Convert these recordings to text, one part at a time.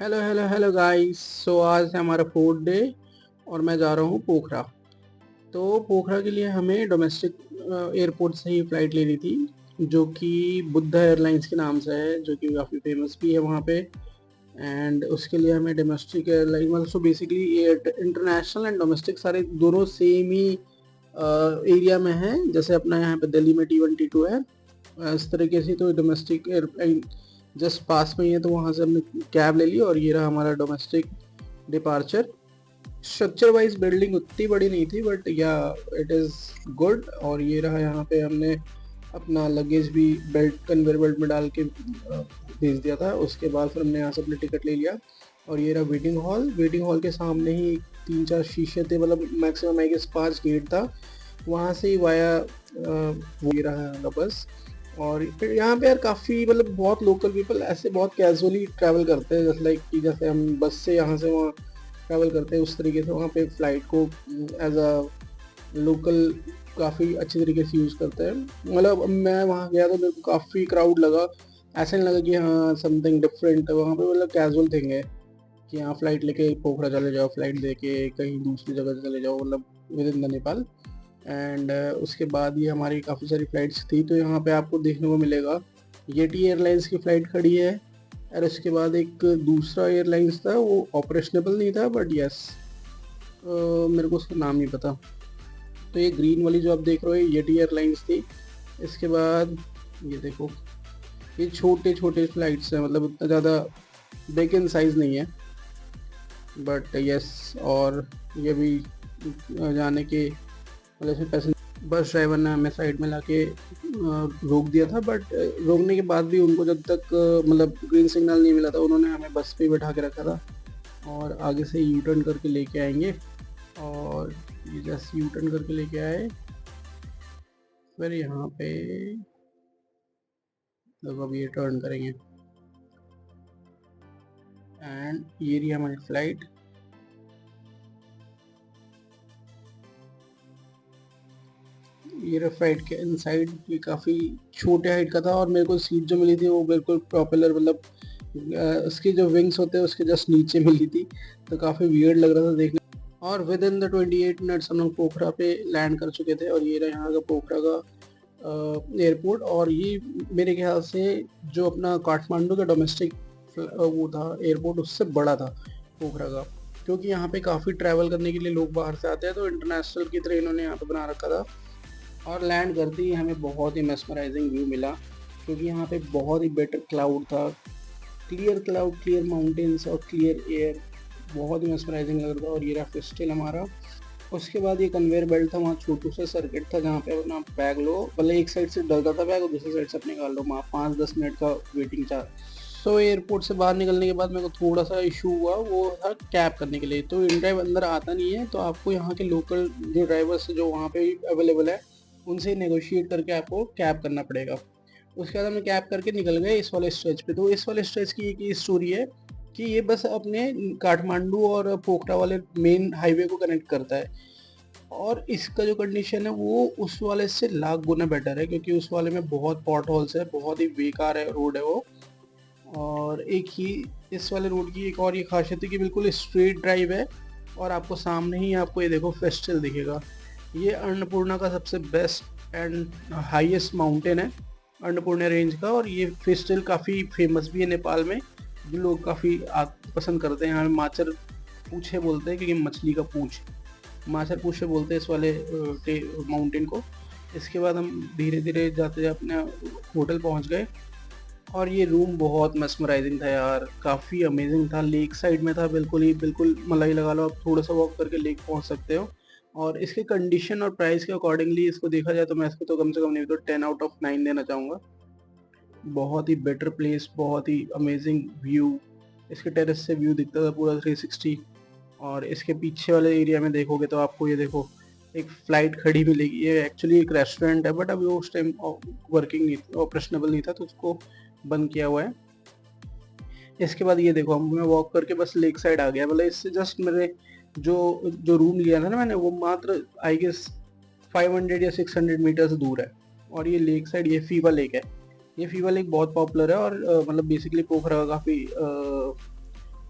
Hello hello hello guys. सो आज है हमारा फोर्थ डे और मैं जा रहा हूँ पोखरा। तो पोखरा के लिए हमें डोमेस्टिक एयरपोर्ट से ही फ़्लाइट लेनी थी, जो कि बुद्धा एयरलाइंस के नाम से है, जो कि काफ़ी फेमस भी है वहाँ पे। एंड उसके लिए हमें डोमेस्टिक एयरलाइन मतलब so basically international and domestic सारे दोनों सेम ही एरिया में है। जैसे अपना यहाँ पे दिल्ली में T1 T2 है, इस तरीके से तो डोमेस्टिक एयरलाइन जस्ट पास में ही है, तो वहाँ से हमने कैब ले ली और ये रहा हमारा domestic departure. Structure wise building उतनी बड़ी नहीं थी, बट या इट इज़ गुड। और ये रहा, यहाँ पे हमने अपना लगेज भी बेल्ट कन्वेयर बेल्ट में डाल के भेज दिया था। उसके बाद फिर हमने यहाँ से अपने टिकट ले लिया और ये रहा वेटिंग हॉल के सामने ही 3-4 शीशे थे, मतलब मैक्सिमम आई गेस 5 गेट था। वहाँ से ही वाया वो ये रहा बस। और फिर यहाँ पे यार काफ़ी मतलब बहुत लोकल पीपल ऐसे बहुत कैजुअली ट्रैवल करते हैं, जैसे लाइक कि जैसे हम बस से यहाँ से वहाँ ट्रैवल करते हैं, उस तरीके से वहाँ पे फ़्लाइट को एज अ लोकल काफ़ी अच्छी तरीके से यूज़ करते हैं। मतलब मैं वहाँ गया तो मेरे को काफ़ी क्राउड लगा। ऐसा नहीं लगा कि हाँ समथिंग डिफरेंट है वहाँ पे, मतलब कैजुअल थिंग है कि हाँ फ़्लाइट लेके पोखरा चले जाओ, फ़्लाइट दे के कहीं दूसरी जगह चले जाओ, मतलब with in the Nepal. And उसके बाद ये हमारी काफ़ी सारी फ़्लाइट्स थी, तो यहाँ पे आपको देखने को मिलेगा येटी एयरलाइंस की फ़्लाइट खड़ी है। और उसके बाद एक दूसरा एयरलाइंस था, वो ऑपरेशनेबल नहीं था बट यस, मेरे को उसका नाम नहीं पता। तो ये ग्रीन वाली जो आप देख रहे हो येटी एयरलाइंस थी। इसके बाद ये देखो, ये छोटे छोटे फ़्लाइट्स हैं, मतलब उतना ज़्यादा बिग इन साइज़ नहीं है बट यस। और ये भी जाने के मतलब इसमें पैसेंजर बस ड्राइवर ने हमें साइड में लाके रोक दिया था, बट रोकने के बाद भी उनको जब तक मतलब ग्रीन सिग्नल नहीं मिला था, उन्होंने हमें बस पे ही बैठा के रखा था और आगे से यू टर्न करके लेके आएंगे। और ये जैसे यू टर्न करके लेके आए, फिर यहाँ पे लोग अब ये टर्न करेंगे एंड ये रही हमारी फ़्लाइट। ये रहा फ्लाइट के इनसाइड, ये काफ़ी छोटे हाइट का था और मेरे को सीट जो मिली थी वो बिल्कुल प्रॉपेलर, मतलब उसकी जो विंग्स होते हैं उसके जस्ट नीचे मिली थी, तो काफ़ी वियर्ड लग रहा था देखने। और विद इन द 28 मिनट्स हम लोग पोखरा पे लैंड कर चुके थे और ये रहा यहाँ का पोखरा का एयरपोर्ट। और ये मेरे ख्याल से जो अपना काठमांडू का डोमेस्टिक वो था एयरपोर्ट, उससे बड़ा था पोखरा का, क्योंकि यहाँ पे काफ़ी ट्रैवल करने के लिए लोग बाहर से आते हैं, तो इंटरनेशनल की तरह इन्होंने यहाँ पे बना रखा था। और लैंड करते ही हमें बहुत ही मेस्मराइजिंग व्यू मिला, क्योंकि यहाँ पे बहुत ही बेटर क्लाउड था, क्लियर क्लाउड, क्लियर माउंटेन्स और क्लियर एयर, बहुत ही मेस्मराइजिंग लग रहा था। और ये रहा फिस्टल हमारा। उसके बाद ये कन्वेयर बेल्ट था, वहाँ छोटू सा सर्किट था जहाँ पे अपना बैग लो, मतलब एक साइड से डलता था बैग और दूसरी साइड से अपने निकाल लो, वहाँ 5-10 मिनट का वेटिंग चार्ज। सो एयरपोर्ट से बाहर निकलने के बाद मेरे को थोड़ा सा इशू हुआ, वो था कैब करने के लिए। तो इन ड्राइव अंदर आता नहीं है, तो आपको यहाँ के लोकल जो ड्राइवर्स जो वहाँ पे अवेलेबल है उनसे नेगोशिएट करके आपको कैब करना पड़ेगा। उसके बाद हमने कैब करके निकल गए इस वाले स्ट्रेच पे। तो इस वाले स्ट्रेच की एक स्टोरी है कि ये बस अपने काठमांडू और पोखरा वाले मेन हाईवे को कनेक्ट करता है, और इसका जो कंडीशन है वो उस वाले से लाख गुना बेटर है, क्योंकि उस वाले में बहुत पॉट होल्स है, बहुत ही बेकार है रोड है वो। और एक ही इस वाले रोड की एक और ये खासियत है कि बिल्कुल स्ट्रेट ड्राइव है और आपको सामने ही आपको ये देखो फेस्टिवल दिखेगा। ये अन्नपूर्णा का सबसे बेस्ट एंड हाईएस्ट माउंटेन है, अन्नपूर्णा रेंज का। और ये फेस्टिवल काफ़ी फेमस भी है नेपाल में, जो लोग काफ़ी पसंद करते हैं। यहाँ माचर पूछे बोलते हैं, क्योंकि मछली का पूछ, माचर पूछे बोलते हैं इस वाले माउंटेन को। इसके बाद हम धीरे धीरे जाते अपने होटल पहुँच गए और ये रूम बहुत मेस्मराइजिंग था यार, काफ़ी अमेजिंग था। लेक साइड में था, बिल्कुल ही बिल्कुल मलाई लगा लो, आप थोड़ा सा वॉक करके लेक पहुंच सकते हो। और इसके कंडीशन और प्राइस के अकॉर्डिंगली इसको देखा जाए तो मैं इसको तो कम से कम नहीं तो 10/9 देना चाहूँगा। बहुत ही बेटर प्लेस, बहुत ही अमेजिंग व्यू, इसके टेरेस से व्यू दिखता था पूरा 360। और इसके पीछे वाले एरिया में देखोगे तो आपको ये देखो एक फ़्लाइट खड़ी मिलेगी। ये एक्चुअली एक रेस्टोरेंट है, बट अभी वो उस टाइम वर्किंग नहीं, ऑपरेशनेबल नहीं था, तो उसको बंद किया हुआ है। इसके बाद ये देखो मैं वॉक करके बस लेक साइड आ गया, मतलब इससे जस्ट मेरे जो जो रूम लिया था ना मैंने, वो मात्र आई गेस 500 या 600 मीटर्स दूर है। और ये लेक साइड, ये फीवा लेक है। ये फीवा लेक बहुत पॉपुलर है और मतलब बेसिकली पोखरा का काफ़ी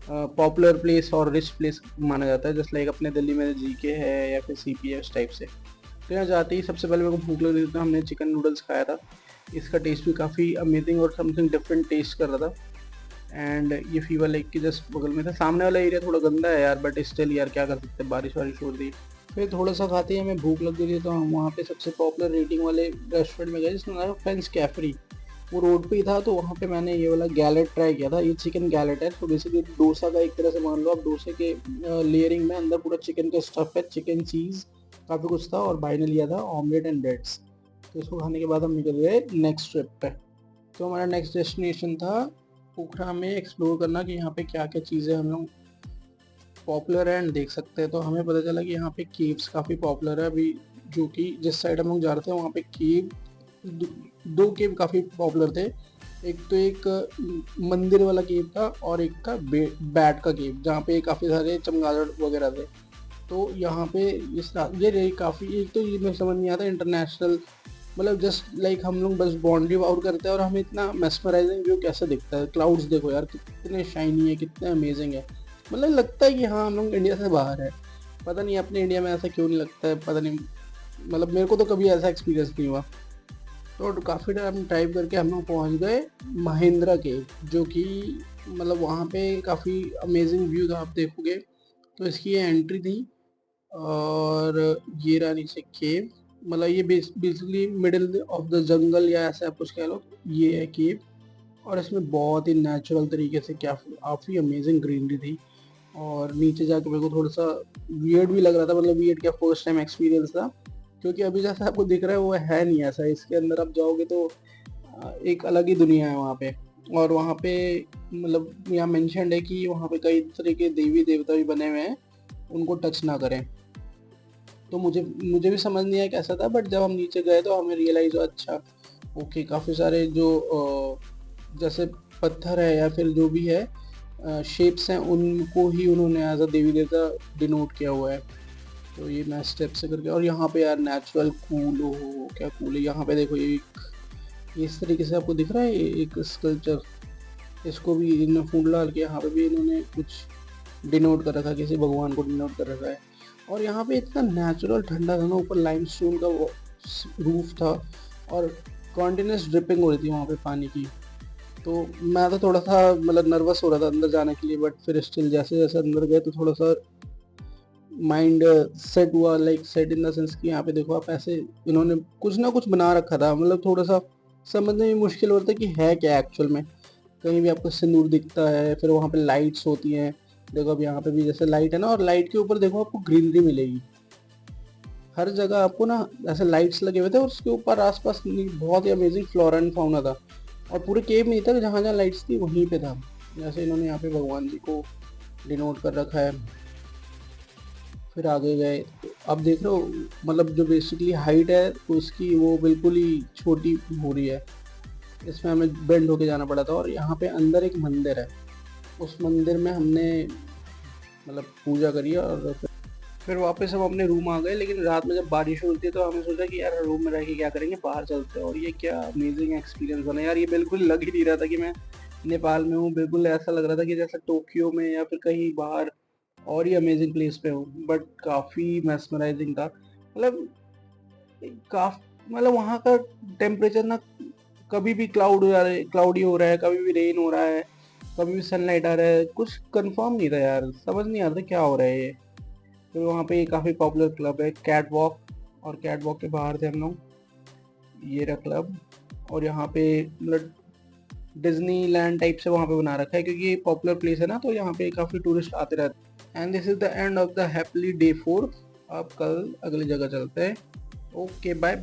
पॉपुलर प्लेस और रिच प्लेस माना जाता है, जैसे लाइक अपने दिल्ली में जीके है या फिर सीपी है, उस टाइप से। तो यहाँ जाते ही सबसे पहले मेरे को भूख लग रही थी, तो हमने चिकन नूडल्स खाया था। इसका टेस्ट भी काफ़ी अमेजिंग और समथिंग डिफरेंट टेस्ट कर रहा था। एंड ये फीवर लेक के जस्ट बगल में था। सामने वाला एरिया थोड़ा गंदा है यार, बट स्टिल यार क्या कर सकते हैं, बारिश वारिश हो रही। फिर थोड़ा सा खाते ही हमें भूख लग गई थी, तो हम वहाँ पे सबसे पॉपुलर रेटिंग वाले रेस्टोरेंट में गए जिसका नाम है फ्रेंच कैफरी। वो रोड पे ही था, तो वहाँ पे मैंने ये वाला गैलेट ट्राई किया था। ये चिकन गैलेट है, तो बेसिकली डोसा का एक तरह से मान लो आप। डोसे के लेयरिंग में अंदर पूरा चिकन का स्टफ है, चिकन चीज़ काफ़ी कुछ था, और भाई ने लिया था ऑमलेट एंड ब्रेड्स। तो इसको खाने के बाद हम निकल गए नेक्स्ट ट्रिप पे। तो हमारा नेक्स्ट डेस्टिनेशन था पोखरा में एक्सप्लोर करना कि यहाँ पे क्या क्या चीज़ें हम लोग पॉपुलर है एंड देख सकते हैं। तो हमें पता चला कि यहाँ पे केव्स काफ़ी पॉपुलर है अभी, जो कि जिस साइड हम लोग जा रहे थे वहाँ पे केव, दो केव काफ़ी पॉपुलर थे। एक मंदिर वाला केव था, और एक था बैट का केव, जहाँ पे काफ़ी सारे चमगादड़ वगैरह थे। तो यहाँ पे ये रही काफ़ी, एक तो ये मैं समझ नहीं आता इंटरनेशनल, मतलब जस्ट लाइक हम लोग बस बाउंड्री आउट करते हैं और हमें इतना मेस्मराइजिंग व्यू कैसे दिखता है। क्लाउड्स देखो यार कितने शाइनी है, कितने अमेजिंग है। मतलब लगता है कि हाँ हम लोग इंडिया से बाहर है। पता नहीं अपने इंडिया में ऐसा क्यों नहीं लगता है, पता नहीं, मतलब मेरे को तो कभी ऐसा एक्सपीरियंस नहीं हुआ। तो काफ़ी टाइम ड्राइव करके हम लोग पहुँच गए महिंद्रा के, जो कि मतलब वहाँ पे काफ़ी अमेजिंग व्यू था, आप देखोगे। तो इसकी ये एंट्री थी, और ये रहा नीचे केव। मतलब ये basically middle of the jungle या ऐसा आप कुछ कह लो, ये है केव। और इसमें बहुत ही नेचुरल तरीके से क्या काफ़ी अमेजिंग ग्रीनरी थी। और नीचे जाके मेरे को थोड़ा सा वियर्ड भी लग रहा था, मतलब वियर्ड क्या, फर्स्ट टाइम एक्सपीरियंस था, क्योंकि अभी जैसा आपको दिख रहा है वो है नहीं ऐसा। इसके अंदर आप जाओगे तो एक अलग ही दुनिया है वहाँ पे। और वहाँ पे मतलब यहाँ मेंशन्ड है कि वहाँ पे कई तरह के देवी देवता भी बने हुए हैं, उनको टच ना करें। तो मुझे भी समझ नहीं आया कैसा था, बट जब हम नीचे गए तो हमें रियलाइज़ हुआ अच्छा ओके, काफ़ी सारे जो जैसे पत्थर है या फिर जो भी है शेप्स हैं, उनको ही उन्होंने एज अ देवी देवता डिनोट किया हुआ है। तो ये मैं स्टेप से करके, और यहाँ पे यार नेचुरल कूल, हो क्या कूल है। यहाँ पे देखो ये इस तरीके से आपको दिख रहा है एक स्कल्पचर, इसको भी इन्होंने फूल डाल के यहाँ पे भी इन्होंने कुछ डिनोट कर रखा है, किसी भगवान को डिनोट कर रखा है। और यहाँ पे इतना नेचुरल ठंडा था ना, ऊपर लाइमस्टोन का रूफ था, और कॉन्टिन्यूस ड्रिपिंग हो रही थी वहाँ पे पानी की। तो मैं तो थोड़ा सा मतलब नर्वस हो रहा था अंदर जाने के लिए, बट फिर स्टिल जैसे जैसे अंदर गए तो थोड़ा सा माइंड सेट हुआ, like set in the sense कि यहाँ पे देखो आप, ऐसे इन्होंने कुछ ना कुछ बना रखा था। मतलब थोड़ा सा समझने में मुश्किल होता है कि है क्या एक्चुअल में। कहीं भी आपको सिंदूर दिखता है, फिर वहाँ पे लाइट्स होती हैं। देखो अब यहाँ पे भी जैसे लाइट है ना, और लाइट के ऊपर देखो आपको ग्रीनरी मिलेगी हर जगह आपको ना, ऐसे लाइट्स लगे हुए थे, और उसके ऊपर आसपास बहुत ही अमेजिंग फ्लोरा एंड फाउना था। और पूरे केव में ही था, जहाँ जहाँ लाइट्स थी वहीं पे था। जैसे इन्होंने यहाँ पे भगवान जी को डिनोट कर रखा है। फिर आगे गए तो अब देख रहे हो, मतलब जो बेसिकली हाइट है उसकी वो बिल्कुल ही छोटी हो रही है। इसमें हमें बेंड होके जाना पड़ा था। और यहाँ पे अंदर एक मंदिर है, उस मंदिर में हमने मतलब पूजा करी, और फिर वापस हम अपने रूम आ गए। लेकिन रात में जब बारिश होती है तो हमने सोचा कि यार रूम में रह के क्या करेंगे, बाहर चलते हैं। और ये क्या अमेजिंग एक्सपीरियंस बना यार, ये बिल्कुल लग ही नहीं रहा था कि मैं नेपाल में हूँ। बिल्कुल ऐसा लग रहा था कि जैसे टोक्यो में या फिर कहीं बाहर और ही अमेजिंग प्लेस पे हूँ। बट काफ़ी मैस्मराइजिंग था। मतलब मतलब वहाँ का टेम्परेचर ना, कभी भी क्लाउडी हो रहा है, कभी भी रेन हो रहा है, कभी भी सनलाइट आ रहा है, कुछ कंफर्म नहीं था यार, समझ नहीं आता क्या हो रहा है ये। तो वहाँ पे काफ़ी पॉपुलर क्लब है कैट वॉक, और कैट वॉक के बाहर थे हम लोग, ये रहा क्लब। और यहाँ पे मतलब डिज्नी लैंड टाइप से वहाँ पे बना रखा है, क्योंकि ये पॉपुलर प्लेस है ना, तो यहाँ पे काफ़ी टूरिस्ट आते रहते हैं। And this is the end of the happily day 4। अब कल अगली जगह चलते हैं। Okay bye bye.